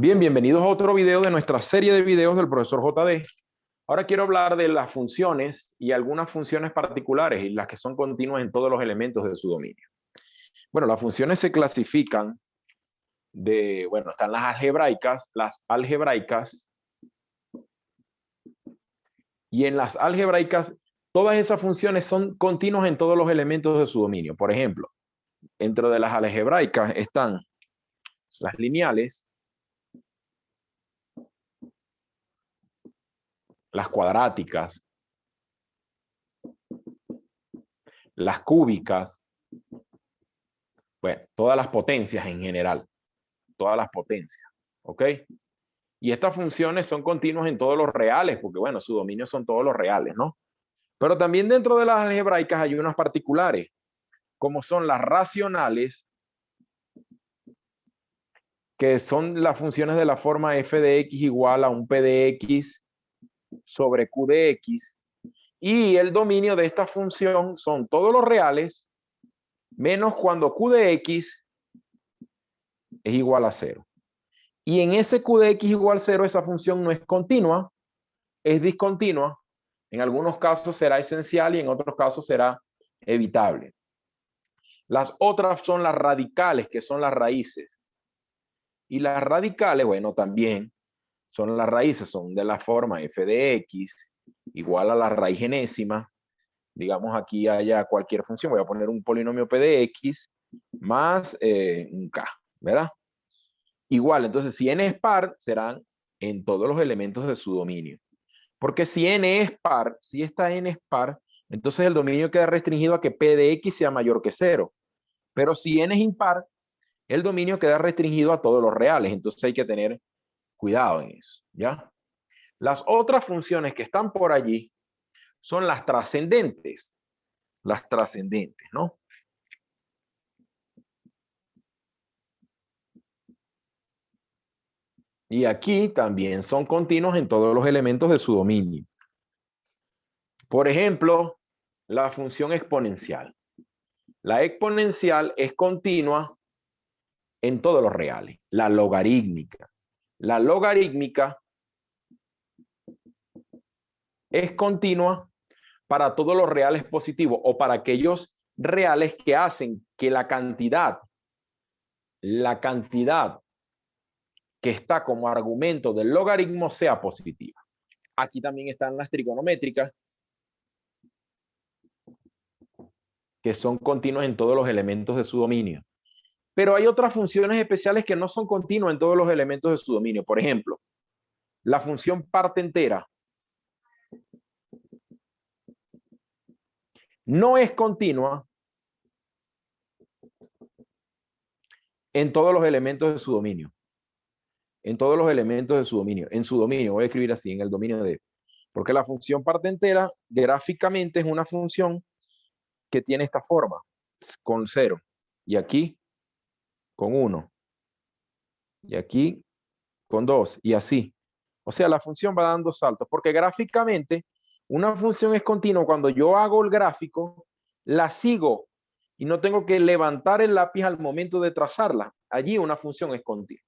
Bien, bienvenidos a otro video de nuestra serie de videos del profesor JD. Ahora quiero hablar de las funciones y algunas funciones particulares y las que son continuas en todos los elementos de su dominio. Bueno, las funciones se clasifican están las algebraicas, y en las algebraicas todas esas funciones son continuas en todos los elementos de su dominio. Por ejemplo, dentro de las algebraicas están las lineales, las cuadráticas, las cúbicas, bueno, todas las potencias en general, todas las potencias, ¿ok? Y estas funciones son continuas en todos los reales, porque bueno, su dominio son todos los reales, ¿no? Pero también dentro de las algebraicas hay unas particulares, como son las racionales, que son las funciones de la forma f de x igual a un p de x sobre q de x, y el dominio de esta función son todos los reales, menos cuando q de x es igual a 0. Y en ese q de x igual a 0, esa función no es continua, es discontinua. En algunos casos será esencial y en otros casos será evitable. Las otras son las radicales, que son las raíces. Y las radicales, bueno, también son las raíces, son de la forma f de x igual a la raíz enésima. Digamos, aquí haya cualquier función, voy a poner un polinomio p de x más un k, ¿verdad? Igual, entonces, si n es par, serán en todos los elementos de su dominio. Porque si n es par, si esta n es par, entonces el dominio queda restringido a que p de x sea mayor que 0. Pero si n es impar, el dominio queda restringido a todos los reales. Entonces hay que tener cuidado en eso, ¿ya? Las otras funciones que están por allí son las trascendentes. Las trascendentes, ¿no? Y aquí también son continuos en todos los elementos de su dominio. Por ejemplo, la función exponencial. La exponencial es continua en todos los reales. La logarítmica. La logarítmica es continua para todos los reales positivos o para aquellos reales que hacen que la cantidad que está como argumento del logaritmo sea positiva. Aquí también están las trigonométricas, que son continuas en todos los elementos de su dominio. Pero hay otras funciones especiales que no son continuas en todos los elementos de su dominio. Por ejemplo, la función parte entera no es continua en todos los elementos de su dominio. En todos los elementos de su dominio. En su dominio, voy a escribir así, en el dominio de... Porque la función parte entera gráficamente es una función que tiene esta forma, con 0. Y aquí, con 1. Y aquí, con 2. Y así. O sea, la función va dando saltos. Porque gráficamente, una función es continua cuando yo hago el gráfico, la sigo y no tengo que levantar el lápiz al momento de trazarla. Allí una función es continua.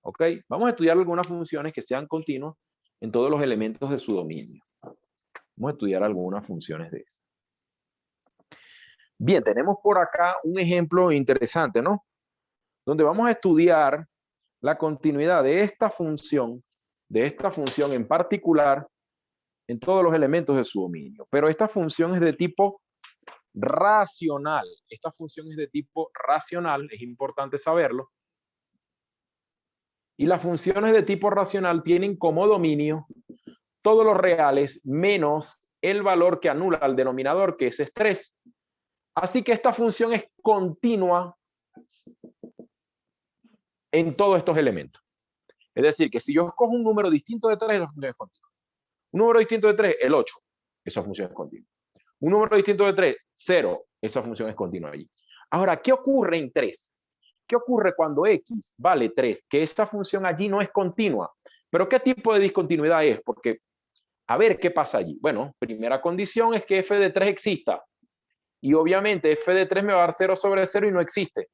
¿Ok? Vamos a estudiar algunas funciones que sean continuas en todos los elementos de su dominio. Vamos a estudiar algunas funciones de esas. Bien, tenemos por acá un ejemplo interesante, ¿no? Donde vamos a estudiar la continuidad de esta función en particular en todos los elementos de su dominio. Pero esta función es de tipo racional. Esta función es de tipo racional, es importante saberlo. Y las funciones de tipo racional tienen como dominio todos los reales menos el valor que anula al denominador, que es 3. Así que esta función es continua en todos estos elementos. Es decir, que si yo escojo un número distinto de 3, esa función es continua. Un número distinto de 3, el 8. Esa función es continua. Un número distinto de 3, 0. Esa función es continua allí. Ahora, ¿qué ocurre en 3? ¿Qué ocurre cuando x vale 3? Que esta función allí no es continua. ¿Pero qué tipo de discontinuidad es? Porque, a ver, ¿qué pasa allí? Bueno, primera condición es que f de 3 exista. Y obviamente f de 3 me va a dar 0 sobre 0 y no existe.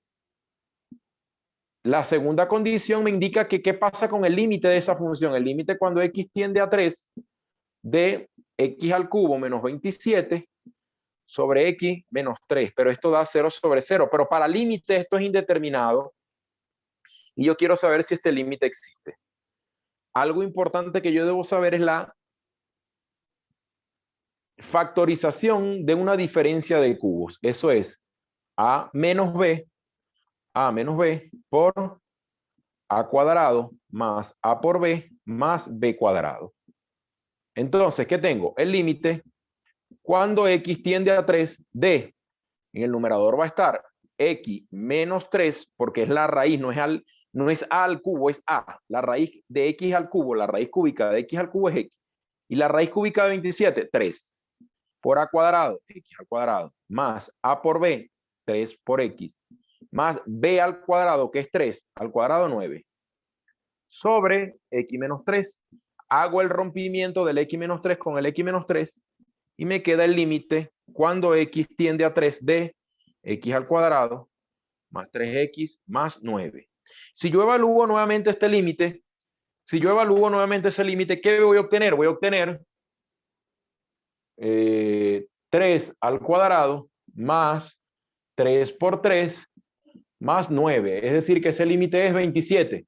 La segunda condición me indica que qué pasa con el límite de esa función. El límite cuando x tiende a 3 de x al cubo menos 27 sobre x menos 3. Pero esto da 0 sobre 0. Pero para límite esto es indeterminado. Y yo quiero saber si este límite existe. Algo importante que yo debo saber es la factorización de una diferencia de cubos. Eso es a menos b por a cuadrado más a por b más b cuadrado. Entonces, ¿qué tengo? El límite cuando x tiende a 3 de, en el numerador va a estar x menos 3, porque es la raíz, no es a al cubo, es a. La raíz de x al cubo, la raíz cúbica de x al cubo es x. Y la raíz cúbica de 27, 3. Por a cuadrado, x al cuadrado, más a por b, 3 por x, más b al cuadrado, que es 3 al cuadrado, 9. Sobre x menos 3. Hago el rompimiento del x menos 3 con el x menos 3 y me queda el límite cuando x tiende a 3 de x al cuadrado más 3x más 9. Si yo evalúo nuevamente este límite, ¿qué voy a obtener? Voy a obtener 3 al cuadrado más 3 por 3 más 9. Es decir, que ese límite es 27.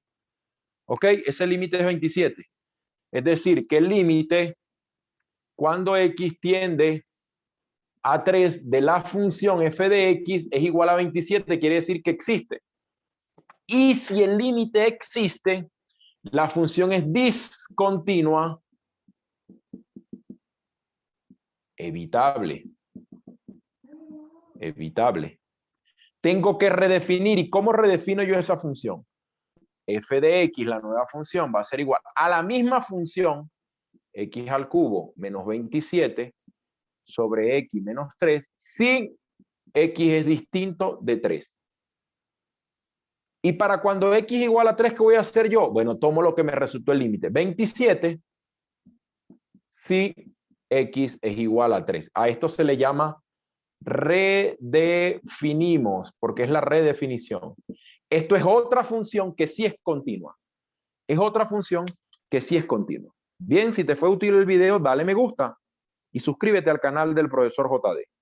¿Ok? Ese límite es 27. Es decir, que el límite cuando x tiende a 3 de la función f de x es igual a 27, quiere decir que existe. Y si el límite existe, la función es discontinua, evitable. Tengo que redefinir. ¿Y cómo redefino yo esa función? F de x, la nueva función, va a ser igual a la misma función x al cubo menos 27 sobre x menos 3 si x es distinto de 3. Y para cuando x es igual a 3, ¿qué voy a hacer yo? Bueno, tomo lo que me resultó el límite. 27 si x es igual a 3. A esto se le llama redefinimos, porque es la redefinición. Esto es otra función que sí es continua. Bien, si te fue útil el video, dale me gusta y suscríbete al canal del profesor JD.